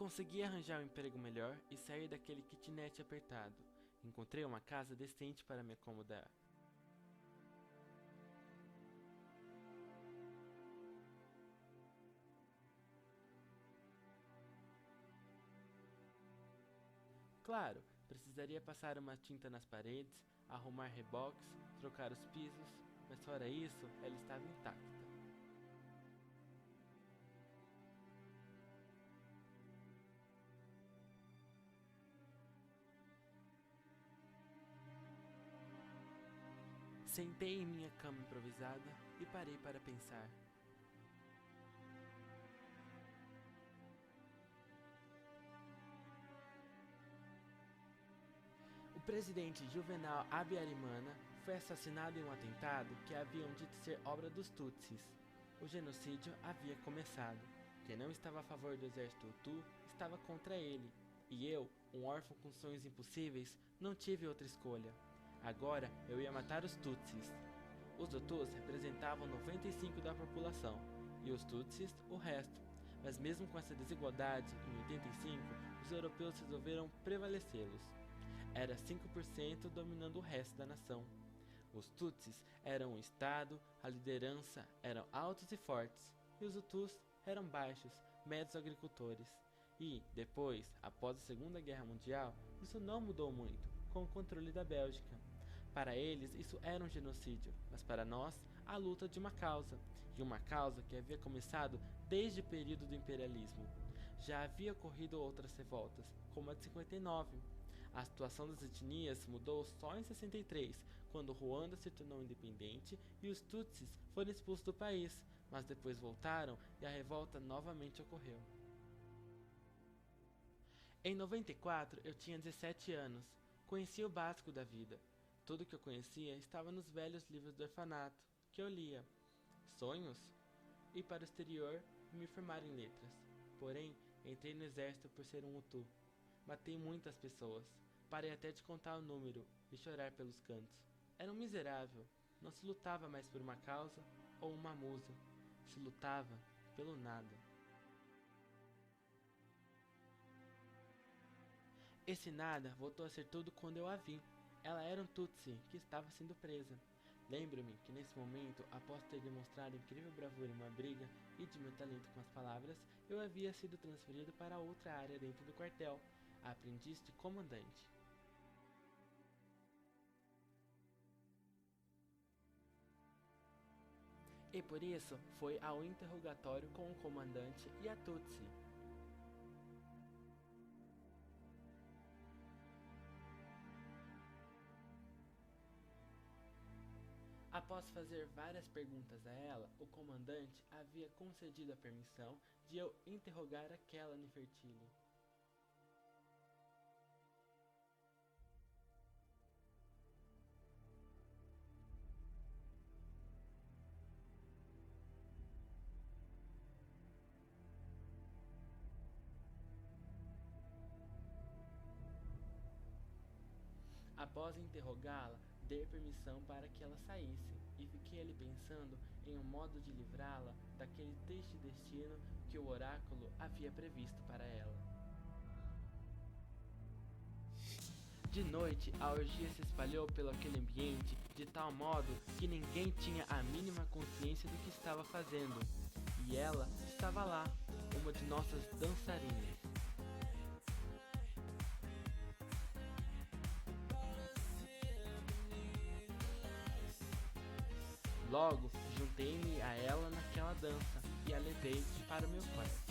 consegui arranjar um emprego melhor e sair daquele kitnet apertado. Encontrei uma casa decente para me acomodar. Claro, precisaria passar uma tinta nas paredes, arrumar reboques, trocar os pisos, mas fora isso, ela estava intacta. Sentei em minha cama improvisada e parei para pensar. O presidente Juvenal Habyarimana foi assassinado em um atentado que haviam dito ser obra dos Tutsis. O genocídio havia começado. Quem não estava a favor do exército Hutu estava contra ele. E eu, um órfão com sonhos impossíveis, não tive outra escolha. Agora eu ia matar os Tutsis. Os Hutus representavam 95% da população e os Tutsis o resto. Mas mesmo com essa desigualdade, em 85, os europeus resolveram prevalecê-los. Era 5% dominando o resto da nação. Os Tutsis eram o Estado, a liderança eram altos e fortes, e os Hutus eram baixos, médios agricultores. E, depois, após a Segunda Guerra Mundial, isso não mudou muito, com o controle da Bélgica. Para eles, isso era um genocídio, mas para nós, a luta de uma causa, e uma causa que havia começado desde o período do imperialismo. Já havia ocorrido outras revoltas, como a de 59. A situação das etnias mudou só em 63, quando Ruanda se tornou independente e os Tutsis foram expulsos do país, mas depois voltaram e a revolta novamente ocorreu. Em 94 eu tinha 17 anos, conhecia o básico da vida. Tudo que eu conhecia estava nos velhos livros do orfanato, que eu lia. Sonhos? Ir para o exterior e me formar em letras. Porém, entrei no exército por ser um Hutu. Matei muitas pessoas. Parei até de contar o número e chorar pelos cantos. Era um miserável. Não se lutava mais por uma causa ou uma musa. Se lutava pelo nada. Esse nada voltou a ser tudo quando eu a vi. Ela era um Tutsi que estava sendo presa. Lembro-me que nesse momento, após ter demonstrado incrível bravura em uma briga e de meu talento com as palavras, eu havia sido transferido para outra área dentro do quartel, a aprendiz de comandante. E por isso foi ao interrogatório com o comandante e a Tutsi. Após fazer várias perguntas a ela, o comandante havia concedido a permissão de eu interrogar aquela Nefertili. Após interrogá-la, dei permissão para que ela saísse, e fiquei ali pensando em um modo de livrá-la daquele triste destino que o oráculo havia previsto para ela. De noite, a orgia se espalhou pelo aquele ambiente de tal modo que ninguém tinha a mínima consciência do que estava fazendo. E ela estava lá, uma de nossas dançarinas. Logo, juntei-me a ela naquela dança e a levei para o meu quarto.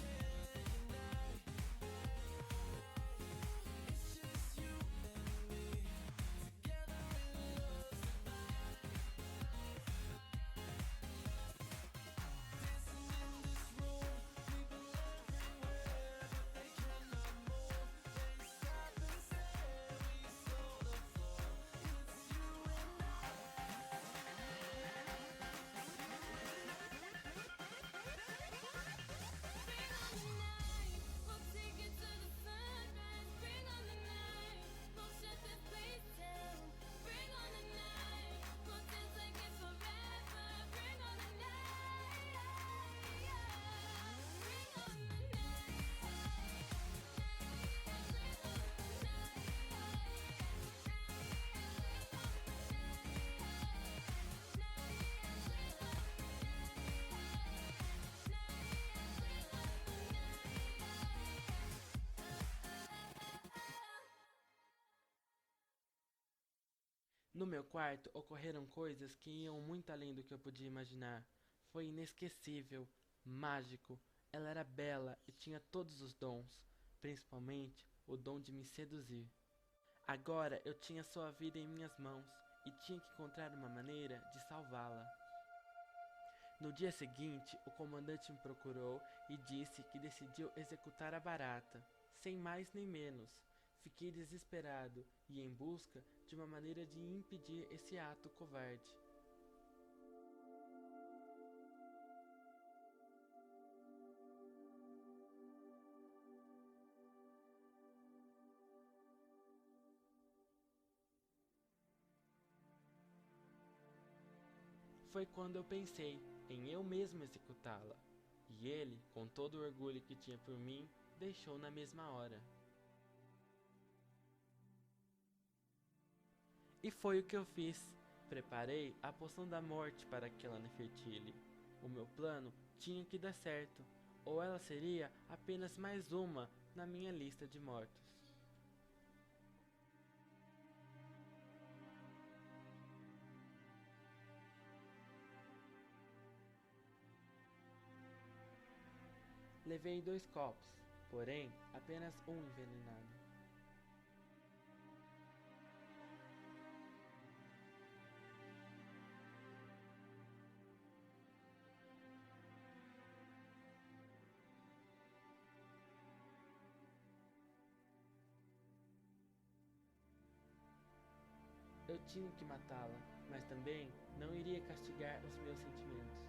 No meu quarto ocorreram coisas que iam muito além do que eu podia imaginar. Foi inesquecível, mágico. Ela era bela e tinha todos os dons, principalmente o dom de me seduzir. Agora eu tinha sua vida em minhas mãos e tinha que encontrar uma maneira de salvá-la. No dia seguinte, o comandante me procurou e disse que decidiu executar a barata, sem mais nem menos. Fiquei desesperado e em busca de uma maneira de impedir esse ato covarde. Foi quando eu pensei em eu mesmo executá-la, e ele, com todo o orgulho que tinha por mim, deixou na mesma hora. E foi o que eu fiz. Preparei a poção da morte para aquela Nefertiti. O meu plano tinha que dar certo, ou ela seria apenas mais uma na minha lista de mortos. Levei 2 copos, porém apenas um envenenado. Eu tinha que matá-la, mas também não iria castigar os meus sentimentos.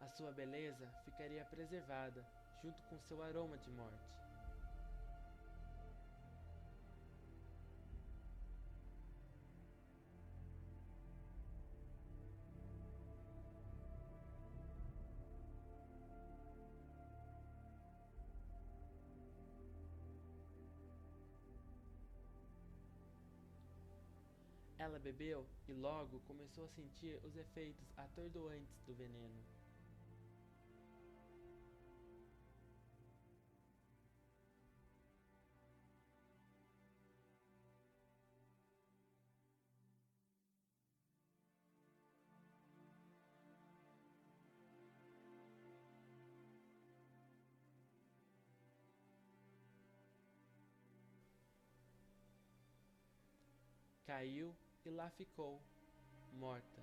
A sua beleza ficaria preservada, junto com seu aroma de morte. Ela bebeu e logo começou a sentir os efeitos atordoantes do veneno. Caiu e lá ficou, morta.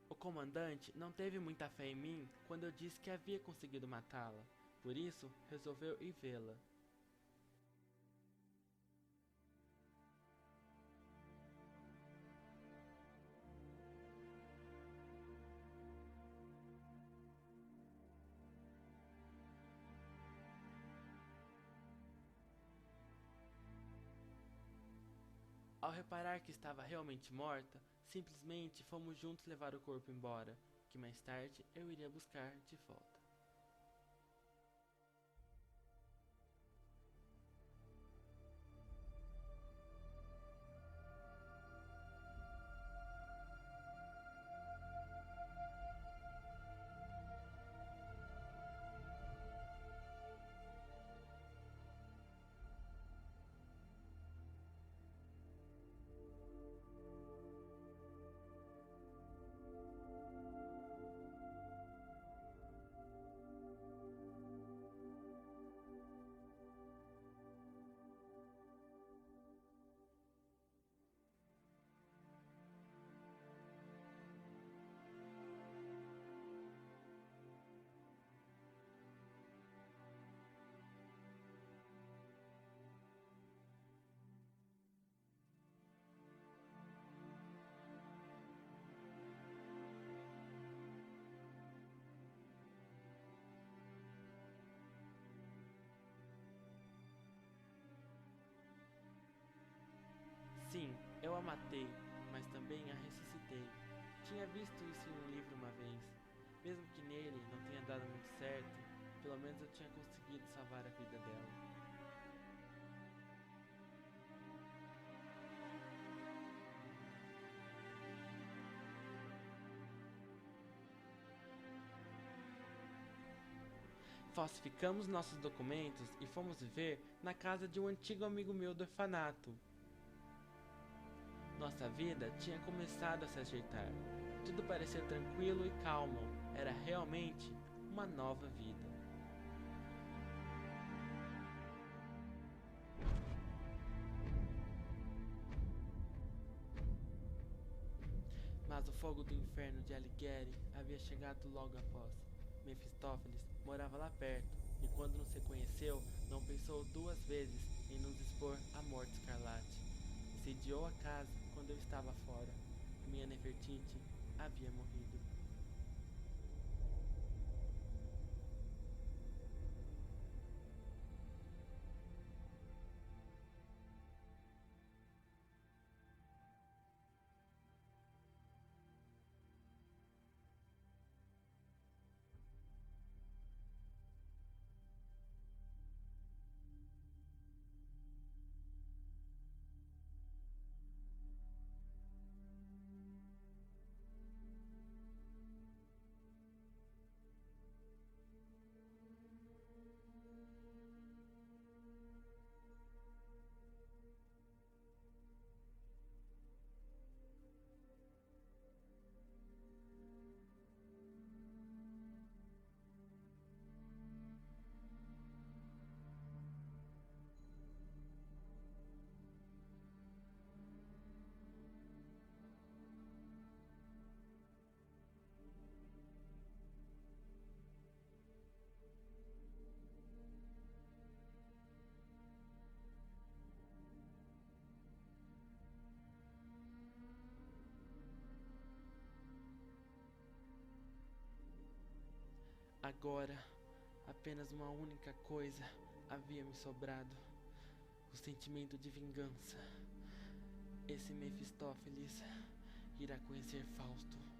O comandante não teve muita fé em mim quando eu disse que havia conseguido matá-la, por isso resolveu ir vê-la. Ao reparar que estava realmente morta, simplesmente fomos juntos levar o corpo embora, que mais tarde eu iria buscar de volta. matei, mas também a ressuscitei. Tinha visto isso em um livro uma vez. Mesmo que nele não tenha dado muito certo, pelo menos eu tinha conseguido salvar a vida dela. Falsificamos nossos documentos e fomos viver na casa de um antigo amigo meu do orfanato. Nossa vida tinha começado a se ajeitar. Tudo parecia tranquilo e calmo. Era realmente uma nova vida. Mas o fogo do inferno de Alighieri havia chegado logo após. Mefistófeles morava lá perto, e quando nos reconheceu, não pensou duas vezes em nos expor à morte escarlate. Incendiou a casa quando eu estava fora. Minha Nefertiti havia morrido. Agora, apenas uma única coisa havia me sobrado: o sentimento de vingança. Esse Mefistófeles irá conhecer Fausto.